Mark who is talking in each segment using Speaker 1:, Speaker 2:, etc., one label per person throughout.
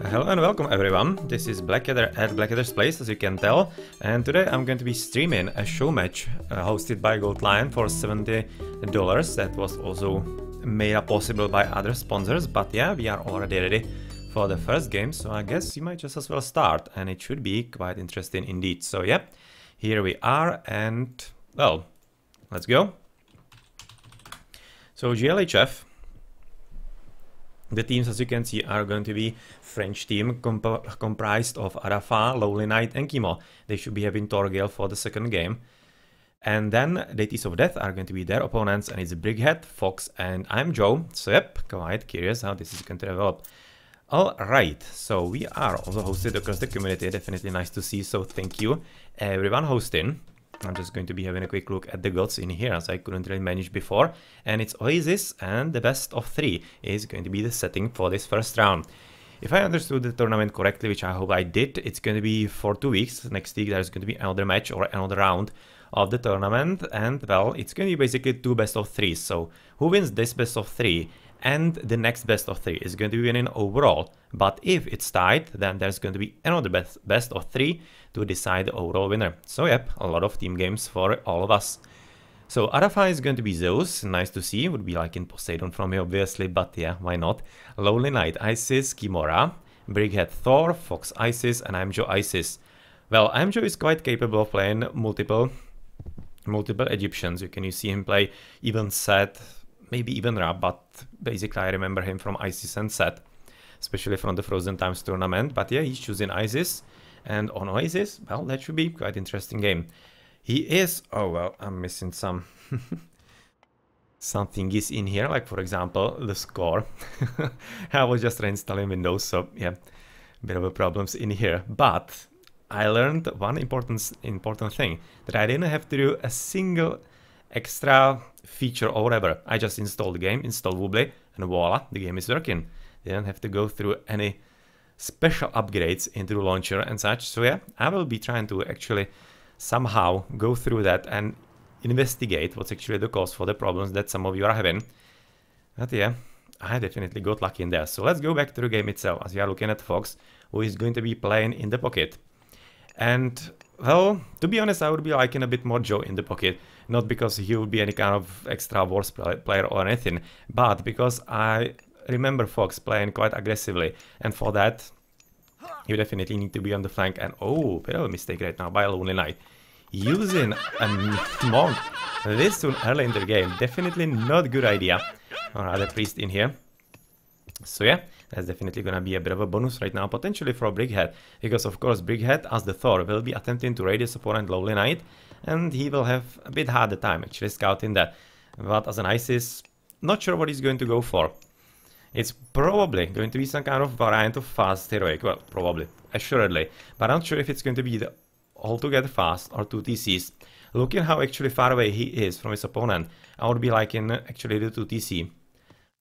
Speaker 1: Hello and welcome everyone, this is Blackadder at Blackadder's Place, as you can tell, and today I'm going to be streaming a show match hosted by Gold Lion for $70. That was also made up possible by other sponsors, but yeah, we are already ready for the first game, so I guess you might just as well start, and it should be quite interesting indeed. So yeah, here we are, and well, let's go. So GLHF. The teams, as you can see, are going to be French team comprised of Adhafang, LonelyNightt and Kimo. They should be having Thor for the second game. And then Deities of Death are going to be their opponents, and it's Brickhead, Fox, and I'm Joe. So yep, quite curious how this is going to develop. Alright, so we are also hosted across the community, definitely nice to see, so thank you everyone hosting. I'm just going to be having a quick look at the gods in here, as I couldn't really manage before. And it's Oasis, and the best of 3 is going to be the setting for this first round. If I understood the tournament correctly, which I hope I did, it's going to be for 2 weeks. Next week there's going to be another match or another round of the tournament. And well, it's going to be basically 2 best of 3s. So who wins this best of 3 and the next best of 3 is going to be winning overall. But if it's tied, then there's going to be another best of 3 to decide the overall winner. So yep, a lot of team games for all of us. So Adhafang is going to be Zeus, nice to see, would be like in Poseidon from me obviously, but yeah, why not. LonelyNightt Isis, Kimo, Brickhead Thor, Fox Isis, and IamJoe Isis. Well, IamJoe is quite capable of playing multiple Egyptians. You can see him play even Set, maybe even Ra, but basically I remember him from Isis and Set, especially from the Frozen Times tournament. But yeah, he's choosing Isis. And on Oasis, well, that should be quite interesting game. He is, oh well, I'm missing some something is in here, like for example the score. I was just reinstalling Windows, so yeah, bit of a problems in here. But I learned one important thing, that I didn't have to do a single extra feature or whatever. I just installed the game, installed Wobbly, and voila, the game is working. Didn't have to go through any special upgrades into the launcher and such. So yeah, I will be trying to actually somehow go through that and investigate what's actually the cause for the problems that some of you are having. But yeah, I definitely got lucky in there. So let's go back to the game itself, as we are looking at Fox, who is going to be playing in the pocket. And well, to be honest, I would be liking a bit more Joe in the pocket, not because he would be any kind of extra worse player or anything, but because I remember Fox playing quite aggressively, and for that you definitely need to be on the flank. And oh, bit of a mistake right now by LonelyNightt, using a monk this soon early in the game, definitely not a good idea. Or other priest in here. So yeah, that's definitely gonna be a bit of a bonus right now, potentially for Brickhead, because of course Brickhead, as the Thor, will be attempting to raid his opponent LonelyNightt, and he will have a bit harder time actually scouting that. But as an Isis, not sure what he's going to go for. It's probably going to be some kind of variant of fast heroic, well, probably, assuredly, but I'm not sure if it's going to be the altogether fast or 2 TCs. Looking how actually far away he is from his opponent, I would be liking actually the 2 TC.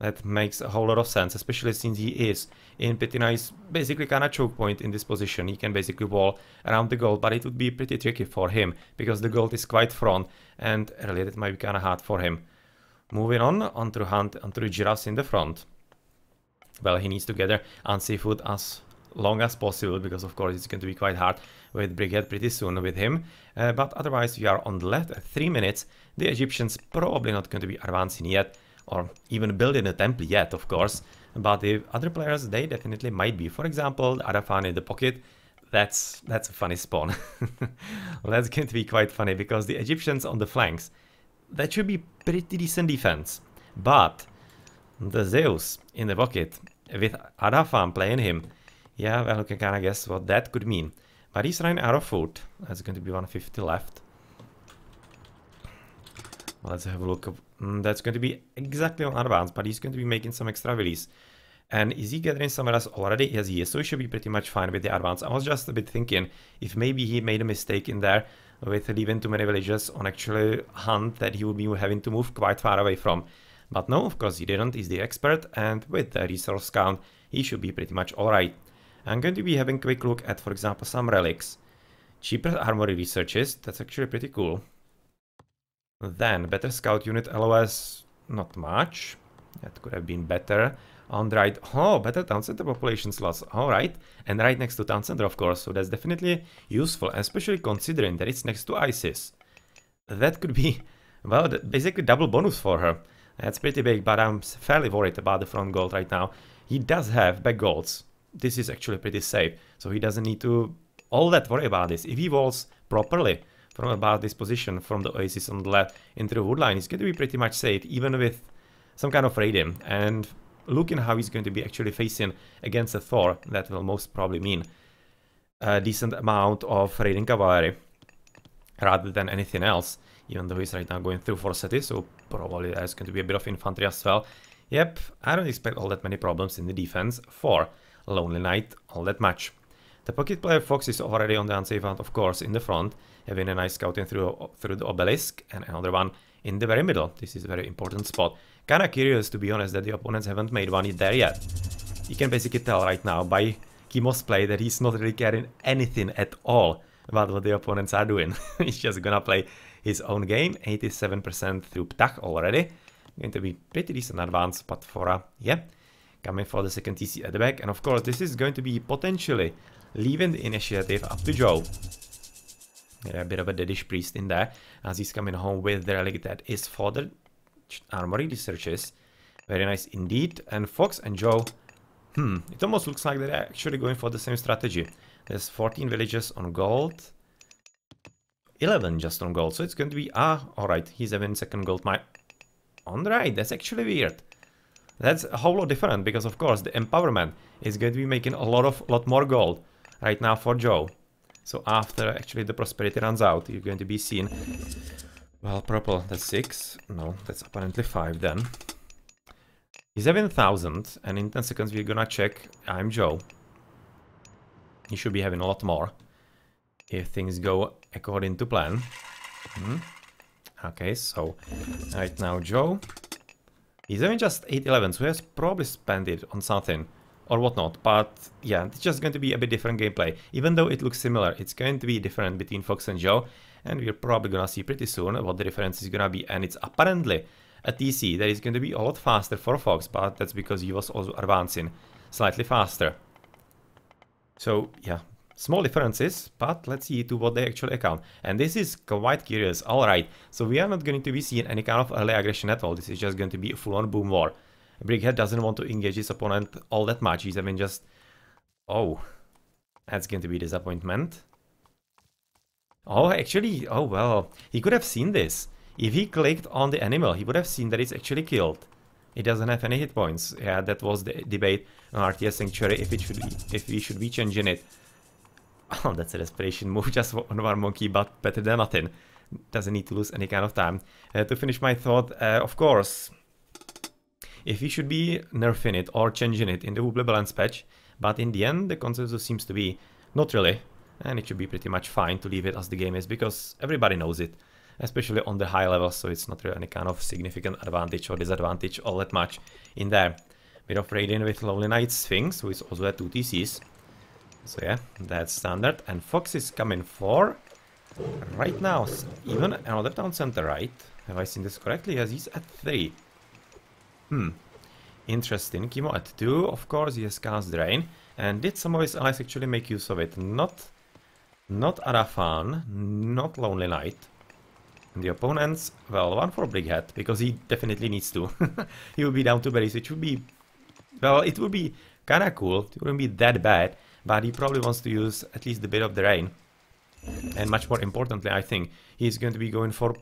Speaker 1: That makes a whole lot of sense, especially since he is in pretty nice, basically kind of choke point in this position. He can basically wall around the gold, but it would be pretty tricky for him, because the gold is quite front, and really it might be kind of hard for him. Moving on, onto the giraffes in the front. Well, he needs to gather unsafe food as long as possible, because of course it's going to be quite hard with Brickhead pretty soon with him. But otherwise we are on the left at 3 minutes. The Egyptians probably not going to be advancing yet, or even building a temple yet, of course. But the other players, they definitely might be. For example, the Adhafang in the pocket, that's a funny spawn. That's going to be quite funny, because the Egyptians on the flanks, that should be pretty decent defense. But the Zeus in the pocket, with Adhafang playing him, yeah, well, you can kind of guess what that could mean. But he's running out of food. That's going to be 150 left. Let's have a look. That's going to be exactly on advance, but he's going to be making some extra release. And is he gathering somewhere else already? Yes, he is. So he should be pretty much fine with the advance. I was just a bit thinking if maybe he made a mistake in there with leaving too many villages on actually hunt that he would be having to move quite far away from. But no, of course he didn't. He's the expert, and with the resource count, he should be pretty much alright. I'm going to be having a quick look at, for example, some relics. Cheaper armory researches, that's actually pretty cool. Then, better scout unit LOS, not much. That could have been better. On the right, oh, better town center population slots, alright. And right next to town center, of course, so that's definitely useful, especially considering that it's next to Isis. That could be, well, basically double bonus for her. That's pretty big, but I'm fairly worried about the front gold right now. He does have back golds. This is actually pretty safe, so he doesn't need to all that worry about this. If he walls properly from about this position, from the Oasis on the left into the woodline, he's going to be pretty much safe, even with some kind of raiding. And looking how he's going to be actually facing against a Thor, that will most probably mean a decent amount of raiding cavalry rather than anything else, even though he's right now going through 4 cities, so probably there's going to be a bit of infantry as well. Yep, I don't expect all that many problems in the defense for LonelyNightt all that much. The pocket player Fox is already on the unsafe front, of course, in the front, having a nice scouting through the obelisk, and another one in the very middle. This is a very important spot. Kinda curious, to be honest, that the opponents haven't made one there yet. You can basically tell right now by Kimo's play that he's not really caring anything at all about what the opponents are doing. He's just gonna play his own game. 87% through Ptach already. Going to be pretty decent advance, but for yeah, coming for the second TC at the back. And of course, this is going to be potentially leaving the initiative up to Joe. Yeah, a bit of a deadish priest in there, as he's coming home with the relic that is for the armory researches. Very nice indeed. And Fox and Joe, it almost looks like they're actually going for the same strategy. There's 14 villages on gold, 11 just on gold, so it's going to be, alright, he's having second gold mine. Alright, that's actually weird. That's a whole lot different, because of course the empowerment is going to be making a lot more gold right now for Joe. So after actually the prosperity runs out, you're going to be seeing, well, purple, that's 6, no, that's apparently 5 then. He's having 1,000, and in 10 seconds we're gonna check I'm Joe. He should be having a lot more if things go according to plan. Okay, so right now Joe, he's having just 811, so he has probably spent it on something or whatnot, but yeah, it's just going to be a bit different gameplay. Even though it looks similar, it's going to be different between Fox and Joe, and we're probably gonna see pretty soon what the difference is gonna be. And it's apparently a TC that is going to be a lot faster for Fox, but that's because he was also advancing slightly faster. So yeah, small differences, but let's see to what they actually account. And this is quite curious. Alright, so we are not going to be seeing any kind of early aggression at all. This is just going to be a full-on boom war. Brickhead doesn't want to engage his opponent all that much. He's having just... Oh, that's going to be disappointment. Oh, actually, oh well, he could have seen this. If he clicked on the animal, he would have seen that it's actually killed. It doesn't have any hit points. Yeah, that was the debate on RTS-Sanctuary if we should be changing it. Oh, that's a desperation move, just one monkey, but better than nothing. Doesn't need to lose any kind of time. To finish my thought, of course, if we should be nerfing it or changing it in the Wooble balance patch, but in the end the consensus seems to be not really, and it should be pretty much fine to leave it as the game is, because everybody knows it, especially on the high levels, so it's not really any kind of significant advantage or disadvantage all that much in there. Bit of raiding with LonelyNightt Sphinx, who is also at 2 TCs. So yeah, that's standard. And Fox is coming for, right now, even another town center, right? Have I seen this correctly? Yes, he's at 3. Interesting. Kimo at 2, of course, he has cast Drain. And did some of his allies actually make use of it? Not Adhafang, not LonelyNightt. And the opponents, well, one for Brickhead, because he definitely needs to. He will be down to berries, which would be, well, it would be kinda cool. It wouldn't be that bad, but he probably wants to use at least a bit of the rain. And much more importantly, I think, he's going to be going for,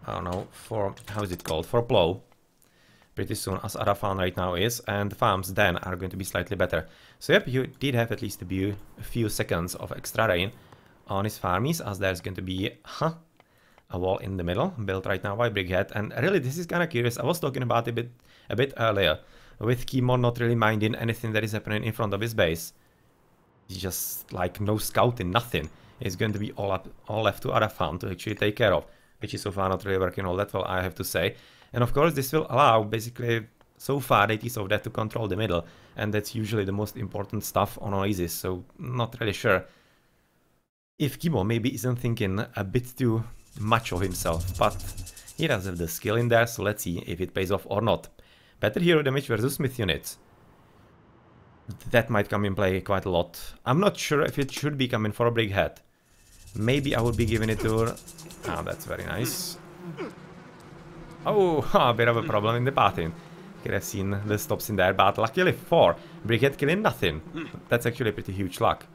Speaker 1: I don't know, for, how is it called, for plow. Pretty soon, as Adhafang right now is, and the farms then are going to be slightly better. So yep, you did have at least a few seconds of extra rain on his farmies, as there's going to be a wall in the middle, built right now by Brickhead. And really, this is kind of curious. I was talking about it a bit earlier, with Kimo not really minding anything that is happening in front of his base. He's just like no scouting, nothing. It's going to be all left to Adhafang to actually take care of, which is so far not really working all that well, I have to say. And of course, this will allow basically, so far, it is of that to control the middle, and that's usually the most important stuff on Oasis. So not really sure if Kimo maybe isn't thinking a bit too much of himself, but He does have the skill in there, so let's see if it pays off or not. Better hero damage versus myth units. That might come in play quite a lot. I'm not sure if it should be coming for a Brickhead. Maybe I would be giving it to... Ah, that's very nice. Oh, a bit of a problem in the pattern. Could have seen the stops in there, but luckily 4. Brickhead killing nothing. That's actually pretty huge luck.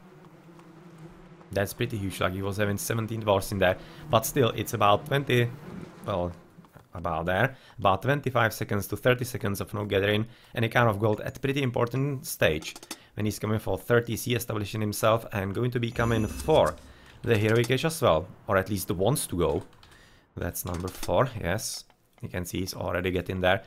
Speaker 1: That's pretty huge luck. He was having 17 wars in there, but still, it's about 20... Well, about there. About 25 seconds to 30 seconds of no gathering any kind of gold at pretty important stage. When he's coming for 30C, establishing himself, and going to be coming for the Heroic Age as well. Or at least wants to go. That's number 4, yes. You can see he's already getting there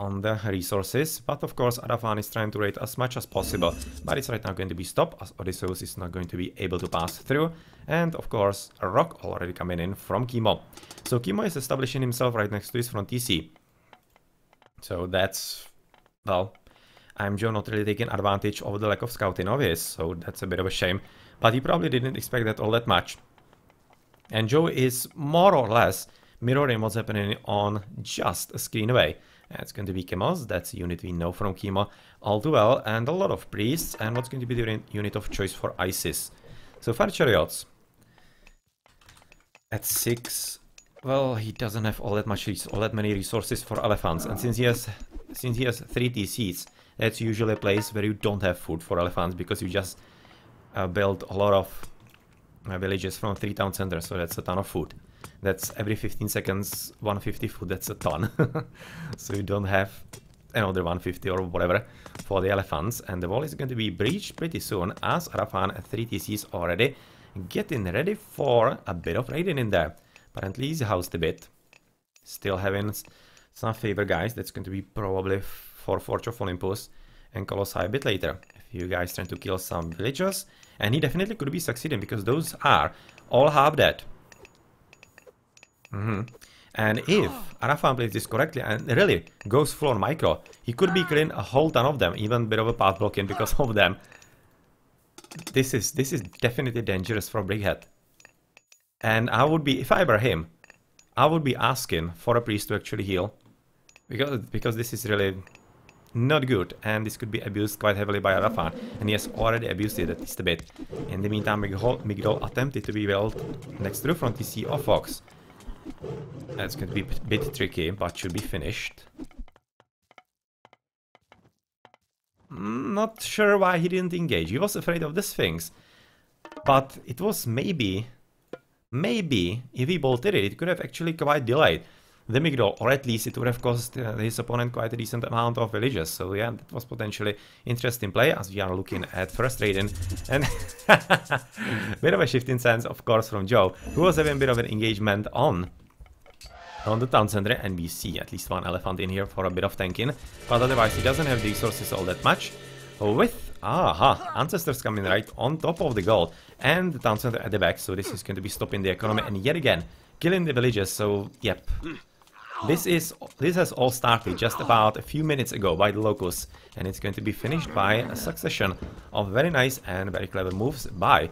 Speaker 1: on the resources, but of course Adhafang is trying to raid as much as possible, but it's right now going to be stopped as Odysseus is not going to be able to pass through, and of course a rock already coming in from Kimo. So Kimo is establishing himself right next to his front TC. So that's, well, I'm Joe not really taking advantage of the lack of scouting of his, so that's a bit of a shame, but he probably didn't expect that all that much. And Joe is more or less mirroring what's happening on just a screen away. It's going to be Kimo's, that's a unit we know from Kimo all too well, and a lot of priests, and what's going to be the unit of choice for Isis. So fire chariots. At 6, well, he doesn't have all that many resources for elephants, and since he has 3 TCs, that's usually a place where you don't have food for elephants, because you just build a lot of villages from 3 town centers, so that's a ton of food. That's every 15 seconds, 150 food, that's a ton. So you don't have another 150 or whatever for the elephants. And the wall is going to be breached pretty soon, as Adhafang at 3 TCs already getting ready for a bit of raiding in there. Apparently he's housed a bit. Still having some favor guys. That's going to be probably for Forge of Olympus and Colossi a bit later. A few guys trying to kill some villagers. And he definitely could be succeeding, because those are all half dead. And if Adhafang plays this correctly and really goes full on micro, he could be killing a whole ton of them, even a bit of a path blocking because of them. This is definitely dangerous for Brickhead. And I would be, if I were him, I would be asking for a priest to actually heal, because this is really not good, and this could be abused quite heavily by Adhafang, and he has already abused it at least a bit. In the meantime, Midgard attempted to be built next to the front TC of Fox. That's going to be a bit tricky, but should be finished. Not sure why he didn't engage. He was afraid of the Sphinx. But it was maybe, if he bolted it, it could have actually quite delayed the Midgard, or at least it would have cost his opponent quite a decent amount of villages. So yeah, that was potentially interesting play, as we are looking at first raiding. And bit of a shift in sense, of course, from Joe, who was having a bit of an engagement on the town center, and we see at least one elephant in here for a bit of tanking, but otherwise he doesn't have the resources all that much. With ancestors coming right on top of the gold, and the town center at the back, so this is going to be stopping the economy, and yet again killing the villages. So yep, this has all started just about a few minutes ago by the locals, and it's going to be finished by a succession of very nice and very clever moves by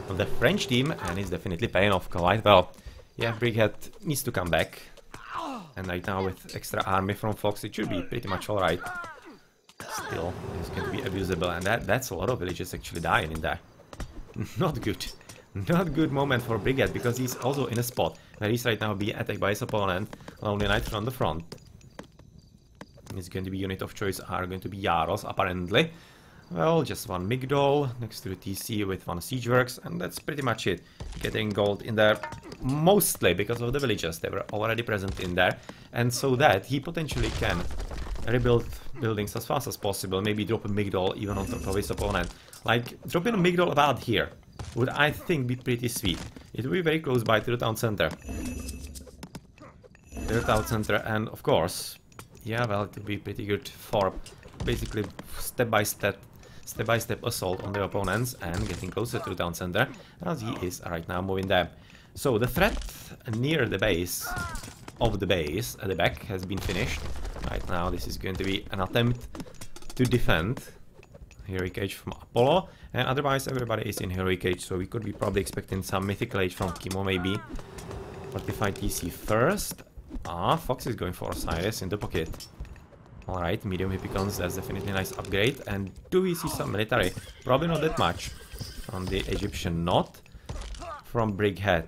Speaker 1: the French team, and it's definitely paying off quite well. Yeah, Brickhead needs to come back. And right now with extra army from Fox, it should be pretty much alright. Still, it's going to be abusable, and that's a lot of villages actually dying in there. Not good. Not good moment for Brickhead, because he's also in a spot where he's right now being attacked by his opponent, LonelyNightt from the front. It's going to be unit of choice are going to be Yaros, apparently. Well, just one Migdol next to the TC with one Siegeworks, and that's pretty much it. Getting gold in there, mostly because of the villagers, they were already present in there, and so that he potentially can rebuild buildings as fast as possible, maybe drop a Migdol even on top of his opponent. Like, dropping a Migdol about here would, I think, be pretty sweet. It would be very close by to the town center. And of course, yeah, well, it would be pretty good for basically step-by-step assault on the opponents and getting closer to the town center, as he is right now moving there. So the threat near the base of the base at the back has been finished. Right now this is going to be an attempt to defend Heroic Age from Apollo, and otherwise everybody is in Heroic Age, so we could be probably expecting some Mythical Age from Kimo maybe. Fortified TC first, Ah, Fox is going for Osiris in the pocket. Alright, medium Hippicons, that's definitely a nice upgrade. And do we see some military? Probably not that much. From the Egyptian, not. From Brickhead,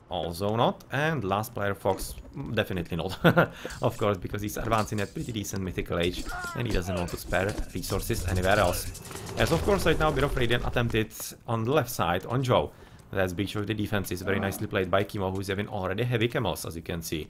Speaker 1: also not. And last player, Fox, definitely not. Of course, because he's advancing at pretty decent mythical age and he doesn't want to spare resources anywhere else. As of course, right now, a bit of Radiant attempted on the left side on Joe. That's breach of the defenses, very nicely played by Kimo, who's having already heavy camos, as you can see.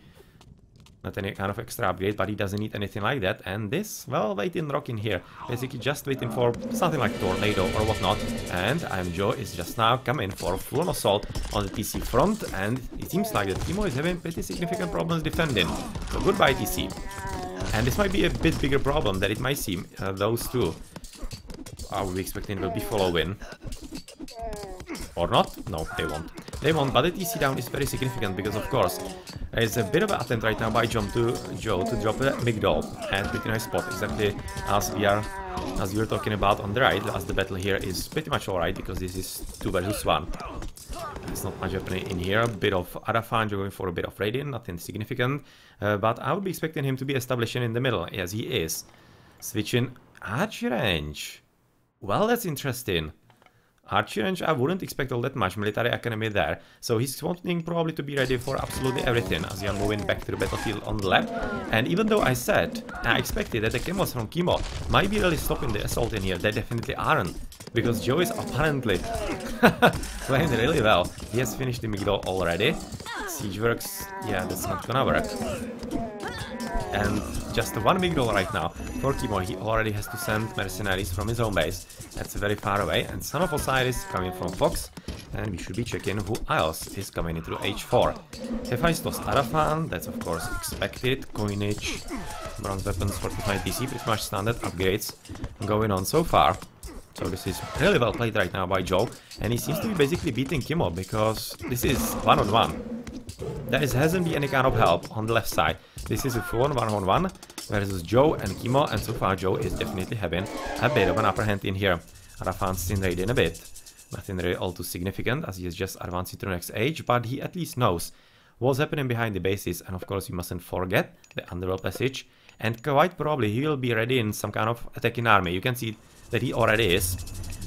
Speaker 1: Not any kind of extra upgrade, but he doesn't need anything like that. And this, well, waiting rock in here. Basically just waiting for something like tornado or whatnot. And IamJoe is just now coming for full assault on the TC front. And it seems like that Kimo is having pretty significant problems defending. So goodbye TC. And this might be a bit bigger problem than it might seem. Those two, I would be expecting will be following. Or not? No, they won't. They won't, but the TC down is very significant because, of course, there's a bit of an attempt right now by Joe to drop a Midgard and pretty nice spot, exactly as we were talking about on the right, as the battle here is pretty much alright because this is 2 versus 1. There's not much happening in here. A bit of Adhafang going for a bit of Radiant, nothing significant, but I would be expecting him to be establishing in the middle, as he is. Switching Archie range. Well, that's interesting. Archie range, I wouldn't expect all that much military academy there, so he's wanting probably to be ready for absolutely everything as we are moving back to the battlefield on the left. And even though I expected that the camos from Kimo might be really stopping the assault in here, they definitely aren't, because Joe is apparently playing really well. He has finished the Midgard already. Siege works, yeah, that's not gonna work. And just one Midgard right now. For Kimo, he already has to send mercenaries from his own base. That's very far away. And Son of Osiris coming from Fox. And we should be checking who else is coming into H4. Hephaestus Adhafang, that's of course expected. Coinage, bronze weapons, fortified DC, pretty much standard upgrades going on so far. So this is really well played right now by Joe. And he seems to be basically beating Kimo because this is one-on-one. There hasn't been any kind of help on the left side. This is a full-on one-on-one versus Joe and Kimo, and so far Joe is definitely having a bit of an upper hand in here. Adhafang's still raiding a bit. Nothing really all too significant as he is just advancing to the next age, but he at least knows what's happening behind the bases, and of course you mustn't forget the underworld passage, and quite probably he will be ready in some kind of attacking army. You can see that he already is.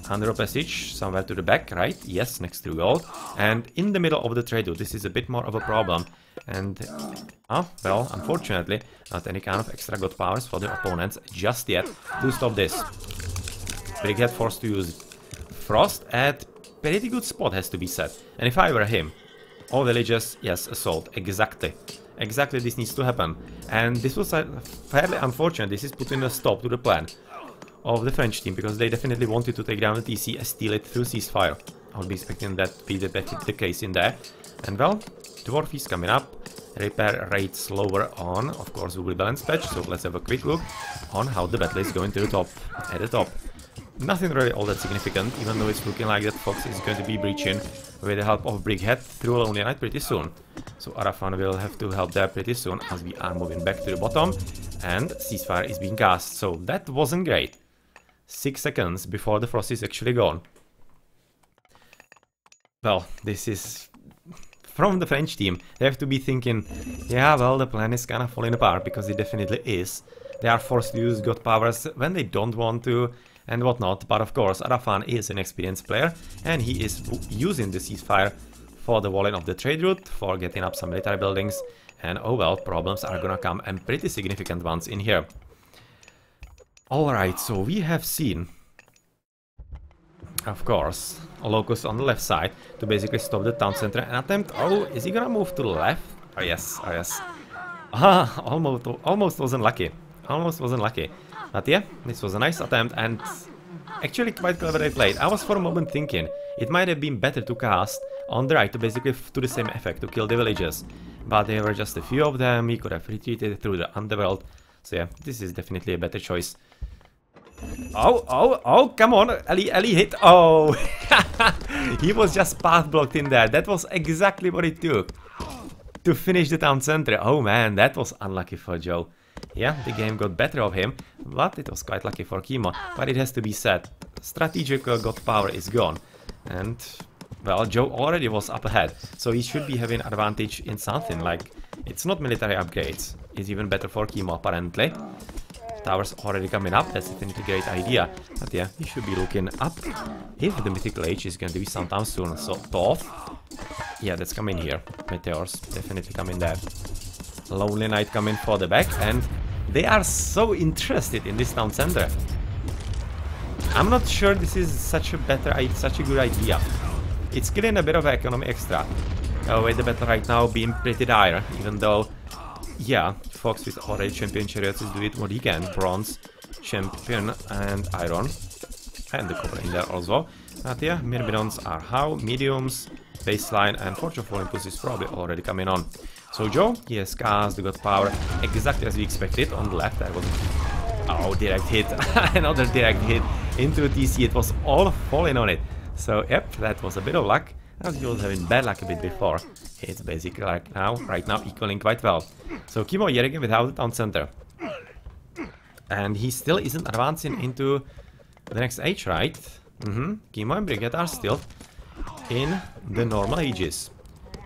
Speaker 1: Underworld passage somewhere to the back, right? Yes, next to gold. And in the middle of the trade route, this is a bit more of a problem. And, well, unfortunately, not any kind of extra god powers for the opponents just yet to stop this. Brickhead forced to use Frost at pretty good spot, has to be said. And if I were him, all villages, yes, assault, exactly. Exactly this needs to happen. And this was fairly unfortunate. This is putting a stop to the plan of the French team, because they definitely wanted to take down the TC and steal it through ceasefire. I would be expecting that to be the case in there. And well, Dwarf is coming up. Repair rate slower on. Of course, we will balance patch, so let's have a quick look on how the battle is going to the top. At the top. Nothing really all that significant, even though it's looking like that Fox is going to be breaching with the help of Brickhead through LonelyNightt pretty soon. So Adhafang will have to help there pretty soon as we are moving back to the bottom. And ceasefire is being cast, so that wasn't great. 6 seconds before the frost is actually gone. Well, this is from the French team. They have to be thinking, yeah, well, the plan is kind of falling apart, because it definitely is. They are forced to use god powers when they don't want to and whatnot. But of course, Adhafang is an experienced player, and he is using the ceasefire for the walling of the trade route, for getting up some military buildings. And oh well, problems are gonna come, and pretty significant ones in here. Alright, so we have seen, of course, a locus on the left side to basically stop the town center and attempt. Oh, is he gonna move to the left? Oh yes, oh yes. Ah, almost wasn't lucky. Almost wasn't lucky. But yeah, this was a nice attempt and actually quite cleverly played. I was for a moment thinking it might have been better to cast on the right to basically do the same effect, to kill the villagers. But there were just a few of them, he could have retreated through the underworld. So yeah, this is definitely a better choice. Oh, come on, Ellie hit. Oh, he was just path blocked in there. That was exactly what it took to finish the town center. Oh man, that was unlucky for Joe. Yeah, the game got better of him, but it was quite lucky for Kimo. But it has to be said, strategical god power is gone. And, well, Joe already was up ahead, so he should be having advantage in something like It's not military upgrades. It's even better for Kimo, apparently. Towers already coming up. That's definitely a great idea. But yeah, he should be looking up if the mythical age is going to be sometime soon. So, Thoth. Yeah, that's coming here. Meteors definitely coming there. LonelyNightt coming for the back. And they are so interested in this town center. I'm not sure this is such a good idea. It's killing a bit of economy extra. With the battle right now being pretty dire, even though, yeah, Fox with already champion chariots is doing what he can. Bronze, champion, and iron. And the copper in there also. But yeah, myrmidons are how, mediums, baseline, and Forge of Olympus is probably already coming on. So Joe, he has cast the god power exactly as we expected. On the left, there was, oh, direct hit, another direct hit into TC. It was all falling on it. So yep, that was a bit of luck. As he was having bad luck a bit before. It's basically like now, right now, equaling quite well. So Kimo yet again without the town center. And he still isn't advancing into the next age, right? Kimo and Brickhead are still in the normal ages.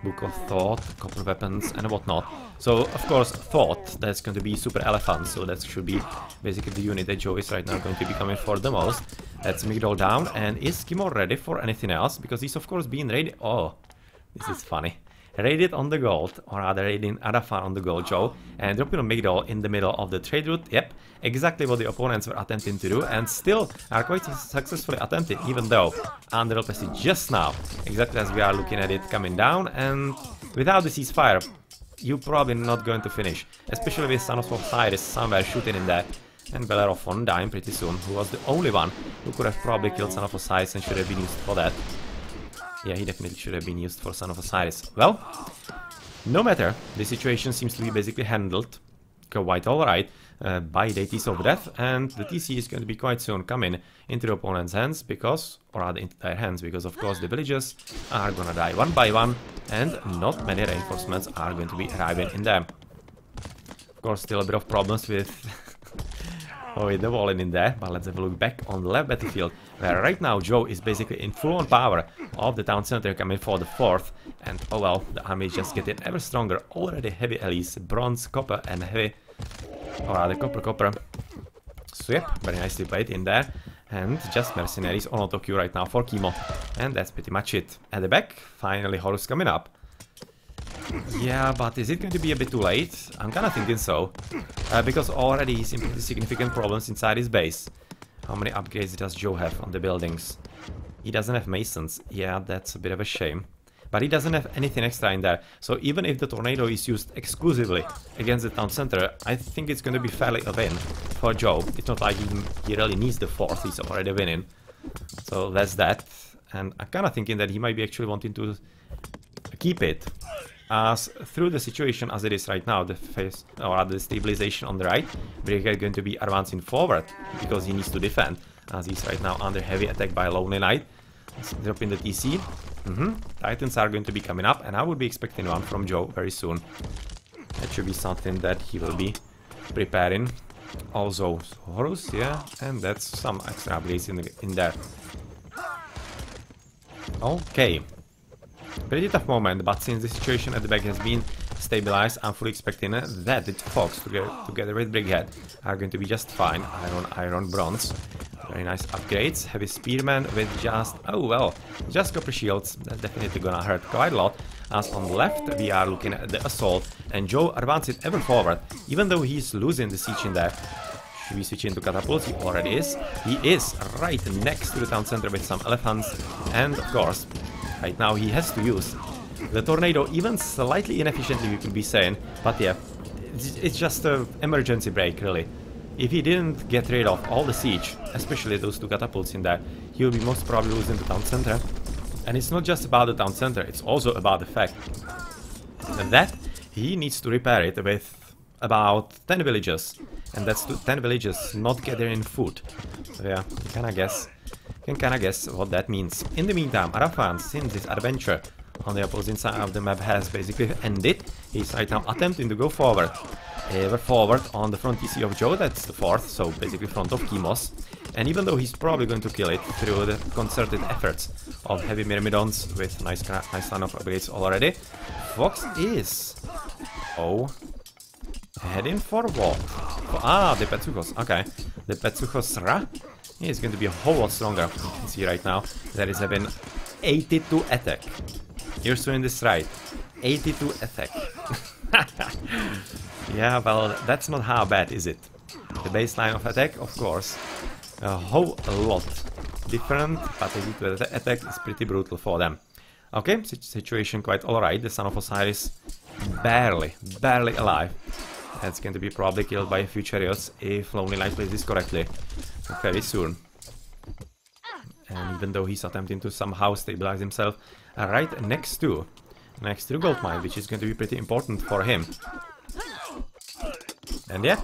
Speaker 1: Book of Thought, copper weapons, and whatnot. So, of course, Thought, that's going to be super elephant, so that should be basically the unit that Joe is right now going to be coming for the most. That's Midgard down, and is Kimo ready for anything else? Because he's, of course, being raided. Oh, this is funny. Raided on the gold, or rather raiding Adhafang on the gold, Joe, and dropping a Midgard in the middle of the trade route. Yep, exactly what the opponents were attempting to do, and still are quite successfully attempting, even though under passage just now, exactly as we are looking at it coming down, and without the ceasefire, you're probably not going to finish, especially with Son of Osiris somewhere shooting in there, and Bellerophon dying pretty soon, who was the only one who could have probably killed Son of Osiris and should have been used for that. Yeah, he definitely should have been used for Son of Osiris. Well, no matter, the situation seems to be basically handled quite alright by deities of death, and the TC is going to be quite soon coming into the opponent's hands, because, or rather into their hands, because of course the villagers are gonna die one by one, and not many reinforcements are going to be arriving in them. Of course, still a bit of problems with with the walling in there, but let's have a look back on the left battlefield, where right now Joe is basically in full on power of the town center coming for the fourth, and oh well, the army is just getting ever stronger. Already heavy allies, bronze, copper, and heavy, or rather copper. So yep, very nicely played in there, and just mercenaries on auto queue right now for Kimo, and that's pretty much it. At the back, finally Horus coming up. Yeah, but is it going to be a bit too late? I'm kinda thinking so. Because already he's in pretty significant problems inside his base. How many upgrades does Joe have on the buildings? He doesn't have masons. Yeah, that's a bit of a shame. But he doesn't have anything extra in there. So even if the tornado is used exclusively against the town center, I think it's going to be fairly a win for Joe. It's not like he really needs the fourth, he's already winning. So that's that. And I'm kinda thinking that he might be actually wanting to keep it. As through the situation as it is right now, the phase, or rather the stabilization on the right, Brickhead going to be advancing forward because he needs to defend, as he's right now under heavy attack by LonelyNightt. Dropping the TC. Titans are going to be coming up, and I would be expecting one from Joe very soon. That should be something that he will be preparing. Also Horus, yeah, and that's some extra blaze in there. Okay. Pretty tough moment, but since the situation at the back has been stabilized, I'm fully expecting that the Fox together with Brickhead are going to be just fine. Iron, bronze. Very nice upgrades. Heavy spearman with just, oh well, just copper shields. That's definitely gonna hurt quite a lot. As on the left, we are looking at the assault, and Joe advances ever forward, even though he's losing the siege in there. Should we switch into catapults? He already is. He is right next to the town center with some elephants, and of course, right now he has to use the tornado, even slightly inefficiently, we could be saying, but yeah, it's just an emergency break, really. If he didn't get rid of all the siege, especially those two catapults in there, he will be most probably losing the town center. And it's not just about the town center, it's also about the fact that he needs to repair it with about 10 villages, and that's 10 villages not gathering food. So yeah, you can kinda guess what that means. In the meantime, Adhafang, since this adventure on the opposite side of the map has basically ended, he's right now attempting to go forward. Forward on the front TC of Joe, that's the fourth, so basically front of Kimo's. And even though he's probably going to kill it through the concerted efforts of heavy myrmidons with nice line of upgrades already, Fox is Oh. Heading for what? Ah, the Petsuchos. Okay. The Petsuchos Ra is going to be a whole lot stronger. You can see right now that is having 82 attack. You're doing this right. 82 attack. Yeah, well, that's not how bad, is it? The baseline of attack, of course, a whole lot different, but 82 attack is pretty brutal for them. Okay, situation quite alright. The Son of Osiris barely alive. That's going to be probably killed by a few chariots if LonelyNightt plays this correctly very soon. And even though he's attempting to somehow stabilize himself right next to gold mine, which is going to be pretty important for him. And yeah,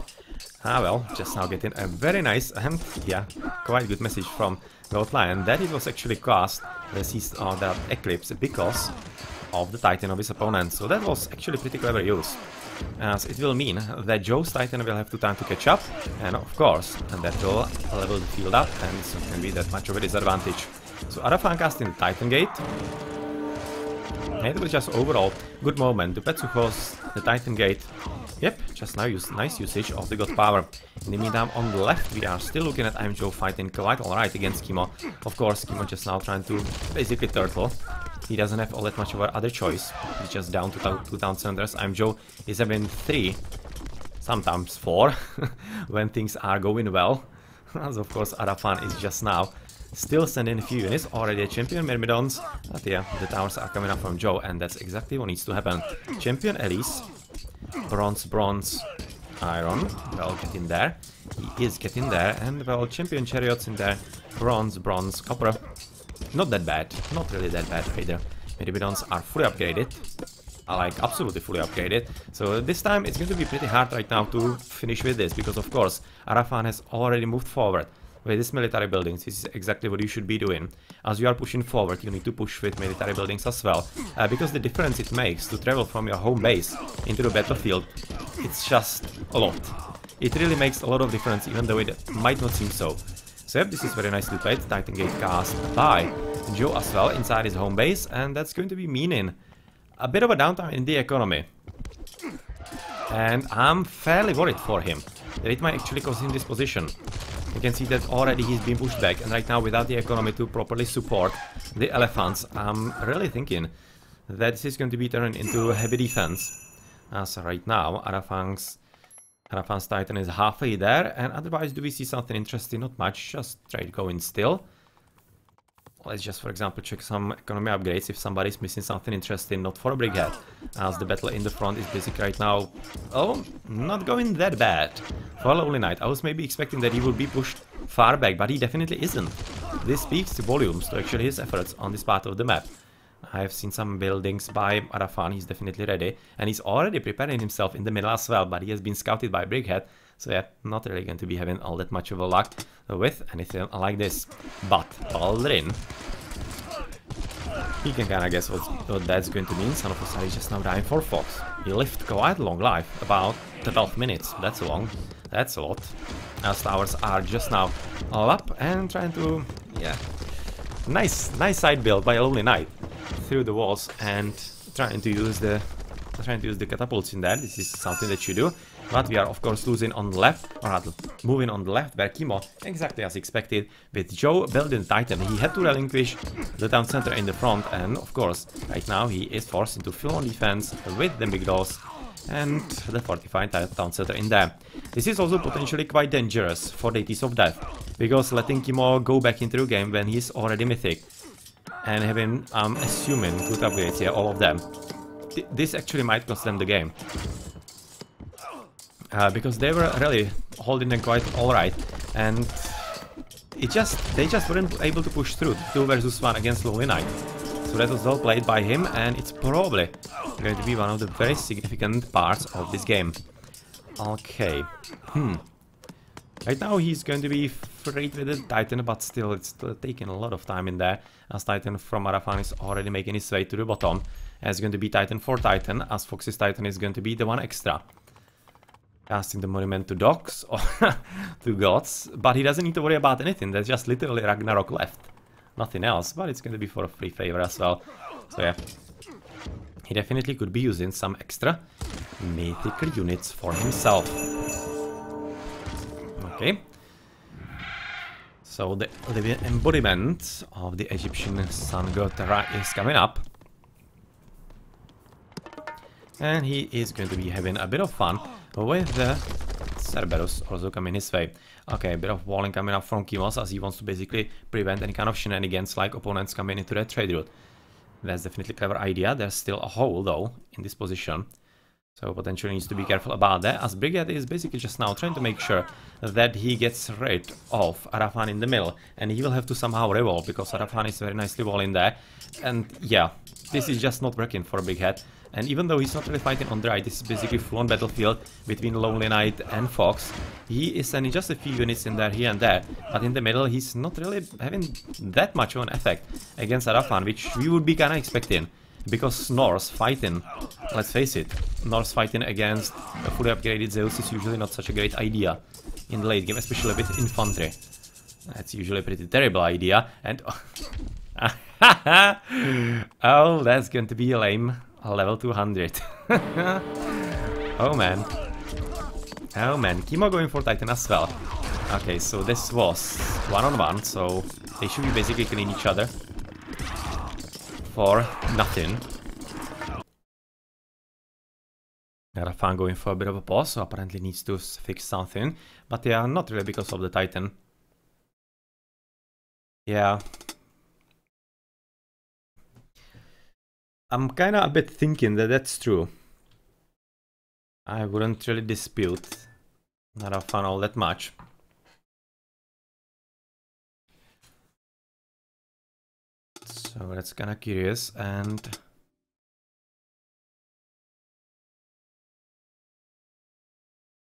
Speaker 1: well, just now getting a very nice and yeah, quite good message from Gold Lion that it was actually cast the Eclipse because of the Titan of his opponent. So that was actually pretty clever use, as it will mean that Joe's Titan will have time to catch up, and of course, that will level the field up, and it's not going to be that much of a disadvantage. So Adhafang casting the Titan Gate. It was just overall good moment. The Petsuchos, the Titan Gate. Yep, just now nice usage of the God Power. In the meantime, on the left, we are still looking at IamJoe fighting quite alright against Kimo. Of course, Kimo just now trying to basically turtle. He doesn't have all that much of an other choice. He's just down to 2 town centers. IamJoe is having 3, sometimes 4, when things are going well. As of course, Adhafang is just now still sending a few units, already a champion Myrmidons, but yeah, the towers are coming up from Joe, and that's exactly what needs to happen. Champion Elise, bronze, iron, well, getting there, he is getting there, and well, champion chariots in there, bronze, copper, not that bad, not really that bad either. Myrmidons are fully upgraded, like absolutely fully upgraded, so this time it's going to be pretty hard right now to finish with this, because of course, Adhafang has already moved forward with these military buildings. This is exactly what you should be doing. As you are pushing forward, you need to push with military buildings as well, because the difference it makes to travel from your home base into the battlefield, it's just a lot. It really makes a lot of difference, even though it might not seem so. So yep, this is very nicely played. Titan Gate cast by Joe as well inside his home base, and that's going to be meaning a bit of a downtime in the economy. And I'm fairly worried for him that it might actually cause him this position. You can see that already he's been pushed back, and right now without the economy to properly support the elephants, I'm really thinking that this is going to be turned into heavy defense. As right now, Adhafang's Titan is halfway there, and otherwise do we see something interesting? Not much, just trade going still. Let's just, for example, check some economy upgrades if somebody's missing something interesting, not for a Brickhead, as the battle in the front is basically right now, oh, not going that bad for LonelyNightt. I was maybe expecting that he would be pushed far back, but he definitely isn't. This speaks volumes to actually his efforts on this part of the map. I have seen some buildings by Adhafang, he's definitely ready, and he's already preparing himself in the middle as well, but he has been scouted by Brickhead, so yeah, not really going to be having all that much of a luck with anything like this. But Baldrin, he can kinda guess what that's going to mean. Son of Osiris just now dying for Fox. He lived quite a long life, about 12 minutes, that's long, that's a lot. As towers are just now all up and trying to, yeah, nice side build by LonelyNightt through the walls and trying to use the catapults in there. This is something that you do, but we are of course losing on the left, or rather moving on the left, where Kimo, exactly as expected, with Joe building Titan, he had to relinquish the town center in the front, and of course right now he is forced into full-on defense with the Migdos and the fortified town center in there. This is also potentially quite dangerous for deities of death, because letting Kimo go back into the game when he's already mythic and having, assuming good upgrades here, all of them, this actually might cost them the game. Because they were really holding them quite alright, and they just weren't able to push through 2 versus 1 against LonelyNightt. So that was well played by him, and it's probably going to be one of the very significant parts of this game. Okay. Right now he's going to be afraid with the Titan, but still it's still taking a lot of time in there, as Titan from Adhafang is already making his way to the bottom. And it's going to be Titan for Titan, as Fox's Titan is going to be the one extra. Casting the monument to dogs, or to gods, but he doesn't need to worry about anything, there's just literally Ragnarok left. Nothing else, but it's going to be for a free favor as well. So yeah, he definitely could be using some extra mythical units for himself. Okay. So the living embodiment of the Egyptian sun god Ra is coming up. And he is going to be having a bit of fun with the Cerberus also coming his way. Okay, a bit of walling coming up from Kimo as he wants to basically prevent any kind of shenanigans like opponents coming into that trade route. That's definitely a clever idea. There's still a hole though in this position. So potentially needs to be careful about that, as Brickhead is basically just now trying to make sure that he gets rid of Adhafang in the middle. And he will have to somehow revolve, because Adhafang is very nicely walling there. And yeah, this is just not working for Brickhead. And even though he's not really fighting on the right, this is basically full-on battlefield between LonelyNightt and Fox. He is sending just a few units in there, here and there. But in the middle, he's not really having that much of an effect against Adhafang, which we would be kinda expecting. Because Norse fighting, let's face it, Norse fighting against a fully upgraded Zeus is usually not such a great idea in the late game, especially with infantry. That's usually a pretty terrible idea, and oh, that's going to be a lame level 200. Oh man. Oh man, Kimo going for Titan as well. Okay, so this was one-on-one, so they should be basically killing each other for nothing. Adhafang going for a bit of a pause, so apparently needs to fix something. But yeah, not really because of the Titan. Yeah. I'm kinda a bit thinking that that's true. I wouldn't really dispute Adhafang all that much. So that's kinda curious, and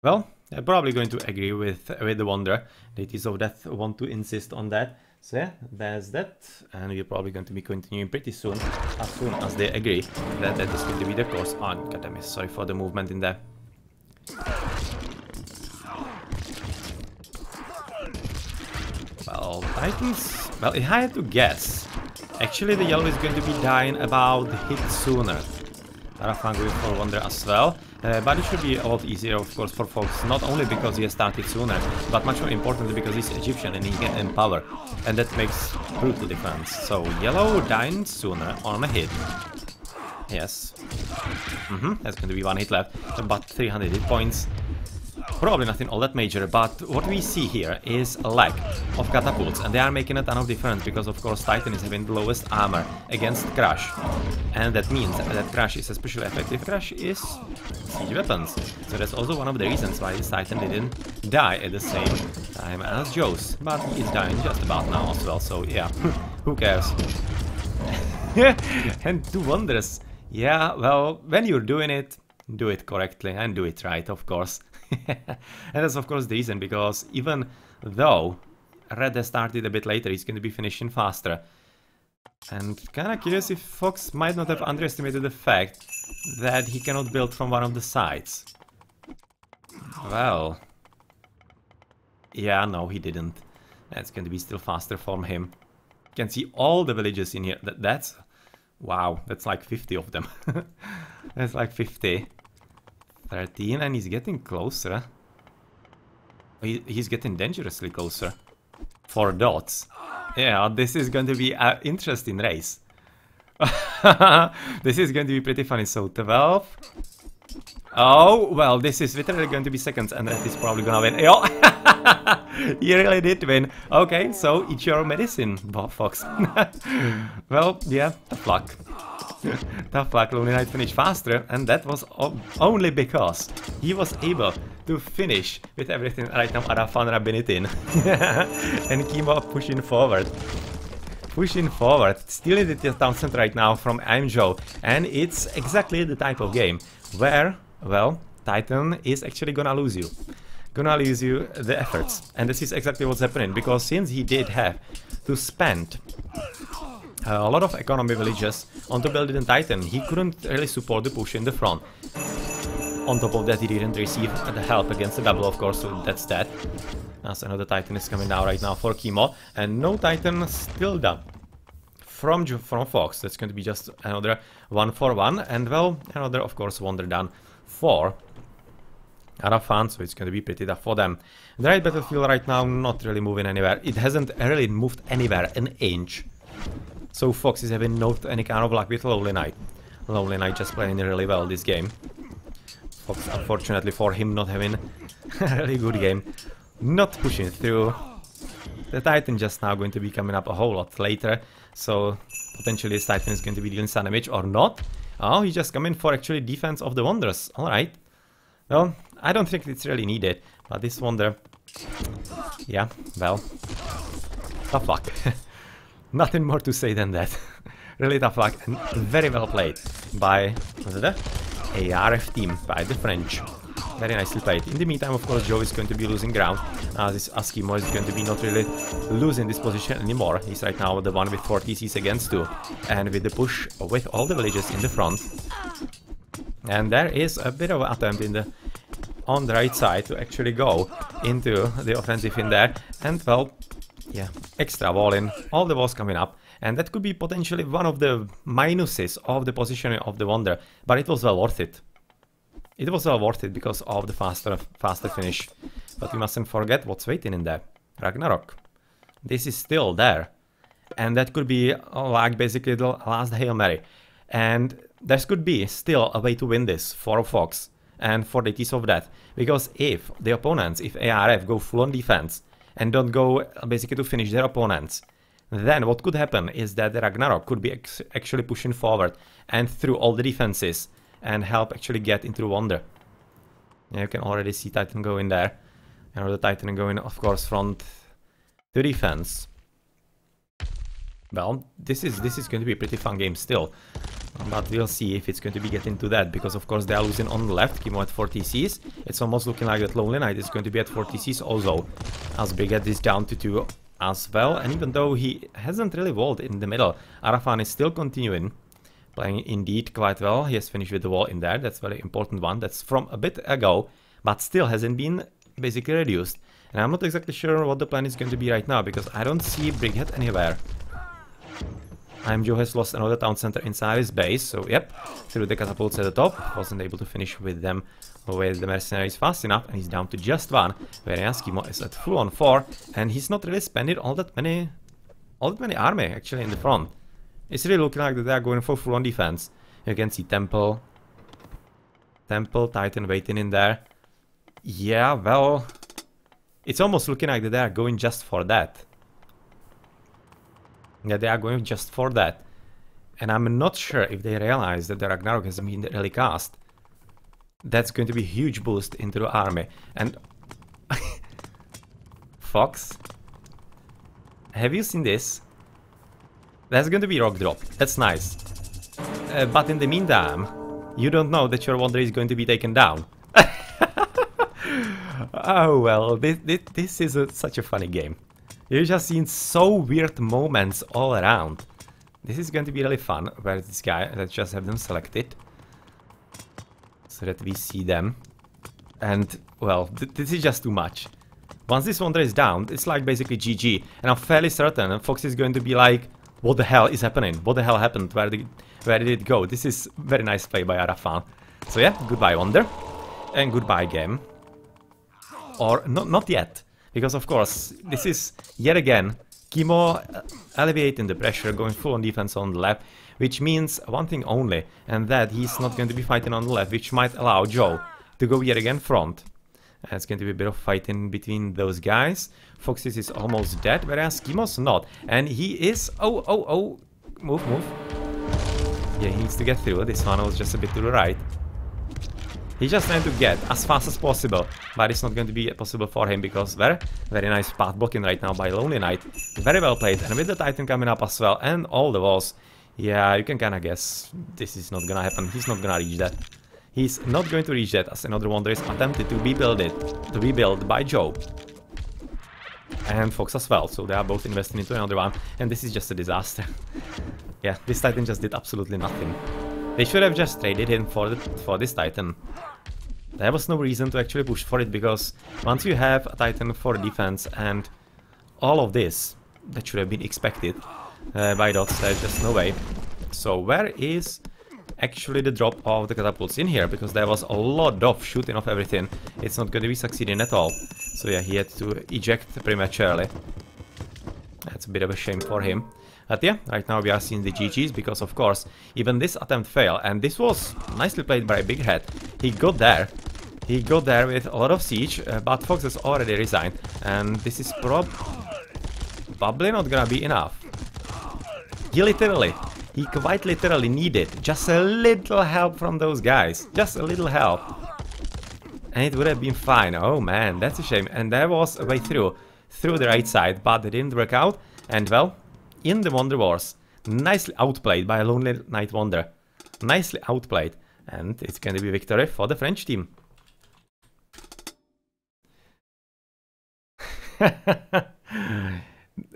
Speaker 1: well, I'm probably going to agree with the Wanderer. Deities of Death want to insist on that. So yeah, there's that, and we're probably going to be continuing pretty soon as they agree that that is going to be the course. Oh, goddammit, sorry for the movement in there. Well, Titans, well, if I had to guess, actually the yellow is going to be dying about the hit sooner. Adhafang going for Wanderer as well, but it should be a lot easier, of course, for Fox, not only because he has started sooner, but much more importantly because he's Egyptian and he can empower, and that makes brutal difference. So yellow dying sooner on a hit. Yes. That's going to be one hit left, but 300 hit points. Probably nothing all that major, but what we see here is a lack of catapults, and they are making a ton of difference because, of course, Titan is having the lowest armor against Crush, and that means that Crush is especially effective. Crush is siege weapons, so that's also one of the reasons why this Titan didn't die at the same time as Joe's, but he is dying just about now as well, so yeah, who cares? And two Wondrous. Yeah, well, when you're doing it, do it correctly and do it right, of course. And that's of course the reason, because even though Red has started a bit later, he's going to be finishing faster. And kinda curious if Fox might not have underestimated the fact that he cannot build from one of the sides. Well, yeah, no, he didn't. That's going to be still faster from him. You can see all the villages in here. That's, wow, that's like 50 of them. That's like 50. 13, and he's getting closer. He's getting dangerously closer. 4 dots. Yeah, this is going to be an interesting race. This is going to be pretty funny. So 12. Oh, well, this is literally going to be seconds, and that is probably gonna win. Yo! He really did win. Okay, so eat your medicine, Bob Fox. Well, yeah, tough luck. Tough luck, LonelyNightt finished faster, and that was only because he was able to finish with everything right now. Adhafang rubbing it in. And Kimo pushing forward. Pushing forward, stealing the town center right now from IamSurf, and it's exactly the type of game where, well, Titan is actually gonna lose you. Gonna lose you the efforts, and this is exactly what's happening, because since he did have to spend a lot of economy villages on to build the Titan, he couldn't really support the push in the front. On top of that, he didn't receive the help against the double, of course, so that's that. As another Titan is coming down right now for Kimo, and no Titan still done from Fox. That's going to be just another 1 for 1, and well, another, of course, Wonder done for Adhafang, so it's going to be pretty tough for them. The right battlefield right now not really moving anywhere. It hasn't really moved anywhere an inch. So Fox is having not any kind of luck with LonelyNightt. LonelyNightt just playing really well this game. Fox, unfortunately for him, not having a really good game. Not pushing through. The Titan just now going to be coming up a whole lot later. So potentially this Titan is going to be dealing some damage or not. Oh, he just coming for actually defense of the Wondrous. Alright. Well, I don't think it's really needed. But this Wonder... Yeah, well... Tough luck. Nothing more to say than that. Really tough luck and very well played by the ARF team, by the French. Very nicely played. In the meantime, of course, Joe is going to be losing ground, as Kimo is going to be not really losing this position anymore. He's right now the one with 4 TCs against 2, and with the push with all the villages in the front. And there is a bit of an attempt on the right side to actually go into the offensive in there, and well, yeah, extra wall in, all the walls coming up, and that could be potentially one of the minuses of the positioning of the Wonder, but it was well worth it. It was well worth it because of the faster finish. But we mustn't forget what's waiting in there. Ragnarok. This is still there. And that could be like basically the last Hail Mary. And there could be still a way to win this for Fox and for the Teeth of Death. Because if the opponents, if ARF go full on defense and don't go basically to finish their opponents, then what could happen is that the Ragnarok could be actually pushing forward and through all the defenses and help actually get into Wonder. Yeah, you can already see Titan go in there. And the Titan going, of course, front to defense. Well, this is going to be a pretty fun game still. But we'll see if it's going to be getting to that, because of course they are losing on the left, Kimo at 4 TCs. It's almost looking like that LonelyNightt is going to be at 4 TCs also, as Brickhead is down to 2 as well. And even though he hasn't really walled in the middle, Adhafang is still continuing. Playing indeed quite well. He has finished with the wall in there. That's a very important one. That's from a bit ago, but still hasn't been basically reduced. And I'm not exactly sure what the plan is going to be right now, because I don't see Brickhead anywhere. Joe has lost another town center inside his base, so yep, through the catapults at the top. Wasn't able to finish with them with the mercenaries fast enough, and he's down to just 1. Whereas Kimo is at full on 4, and he's not really spending all that many army actually in the front. It's really looking like that they are going for full-on defense. You can see Temple, Titan waiting in there. Yeah, well, it's almost looking like that they are going just for that. Yeah, they are going just for that. And I'm not sure if they realize that the Ragnarok has been really cast. That's going to be a huge boost into the army. And Fox, have you seen this? There's going to be rock drop. That's nice. But in the meantime, you don't know that your Wonder is going to be taken down. Oh well, this is such a funny game. You've just seen so weird moments all around. This is going to be really fun. Where is this guy? Let's just have them selected, so that we see them. And well, this is just too much. Once this Wonder is down, it's like basically GG. And I'm fairly certain Fox is going to be like, what the hell is happening? What the hell happened? Where did it go? This is very nice play by Adhafang. So yeah, goodbye Wonder. And goodbye game. Or not yet. Because of course, this is yet again Kimo alleviating the pressure, going full on defense on the left. Which means one thing only, and that he's not going to be fighting on the left, which might allow Joe to go yet again front. And it's going to be a bit of fighting between those guys. Foxys is almost dead, whereas Kimo's not. And he is... Oh. Move. Yeah, he needs to get through. This one was just a bit to the right. He's just trying to get as fast as possible. But it's not going to be possible for him because very nice path blocking right now by LonelyNightt. Very well played. And with the Titan coming up as well and all the walls. Yeah, you can kind of guess this is not gonna happen. He's not gonna reach that. He's not going to reach that, as another Wonder is attempted to be built by Joe. And Fox as well, so they are both investing into another one, and this is just a disaster. Yeah, this Titan just did absolutely nothing. They should have just traded him for this Titan. There was no reason to actually push for it, because once you have a Titan for defense and all of this, that should have been expected by DoD, there's just no way. So where is actually the drop of the catapults in here, because there was a lot of shooting of everything. It's not going to be succeeding at all. So yeah, he had to eject prematurely. That's a bit of a shame for him. But yeah, right now we are seeing the GGs, because of course, even this attempt failed. And this was nicely played by Brickhead. He got there. He got there with a lot of siege, but Fox has already resigned. And this is probably not gonna be enough. He quite literally needed just a little help from those guys. Just a little help. And it would have been fine. Oh man, that's a shame. And there was a way through the right side, but it didn't work out. And well, in the Wonder Wars, nicely outplayed by a LonelyNightt Wonder. Nicely outplayed. And it's going to be victory for the French team.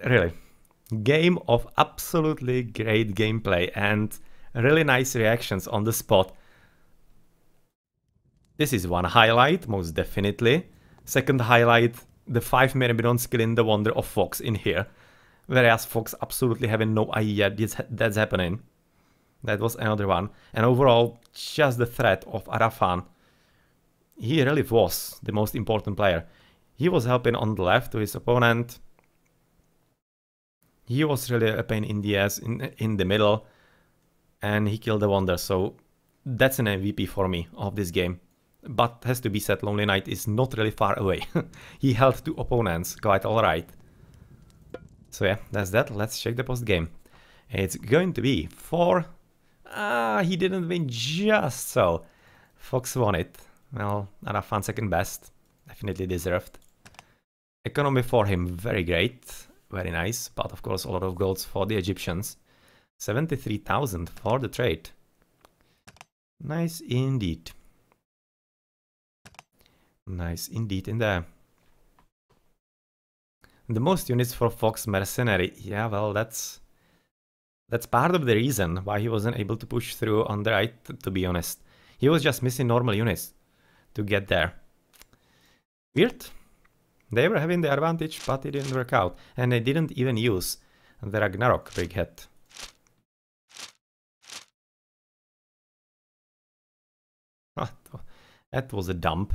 Speaker 1: Really. Game of absolutely great gameplay and really nice reactions on the spot. This is one highlight, most definitely. Second highlight, the 5 Myrmidon skill in the Wonder of Fox in here. Whereas Fox absolutely having no idea that's happening. That was another one. And overall, just the threat of Adhafang. He really was the most important player. He was helping on the left to his opponent. He was really a pain in the ass in the middle. And he killed the Wonder. So that's an MVP for me of this game. But has to be said, LonelyNightt is not really far away. He held 2 opponents quite alright. So yeah, that's that. Let's check the post game. It's going to be 4. He didn't win just so. Fox won it. Well, Adhafang second best. Definitely deserved. Economy for him, very great. Very nice. But of course, a lot of golds for the Egyptians. 73,000 for the trade. Nice indeed. Nice indeed in there. The most units for Fox Mercenary. Yeah, well, that's part of the reason why he wasn't able to push through on the right, to be honest. He was just missing normal units to get there. Weird. They were having the advantage, but it didn't work out. And they didn't even use the Ragnarok Brickhead. That was a dump.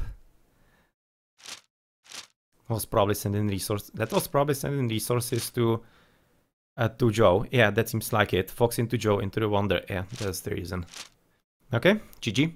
Speaker 1: Was probably sending resources. That was probably sending resources to Joe. Yeah, that seems like it. Fox into Joe into the Wonder. Yeah, that's the reason. Okay, GG.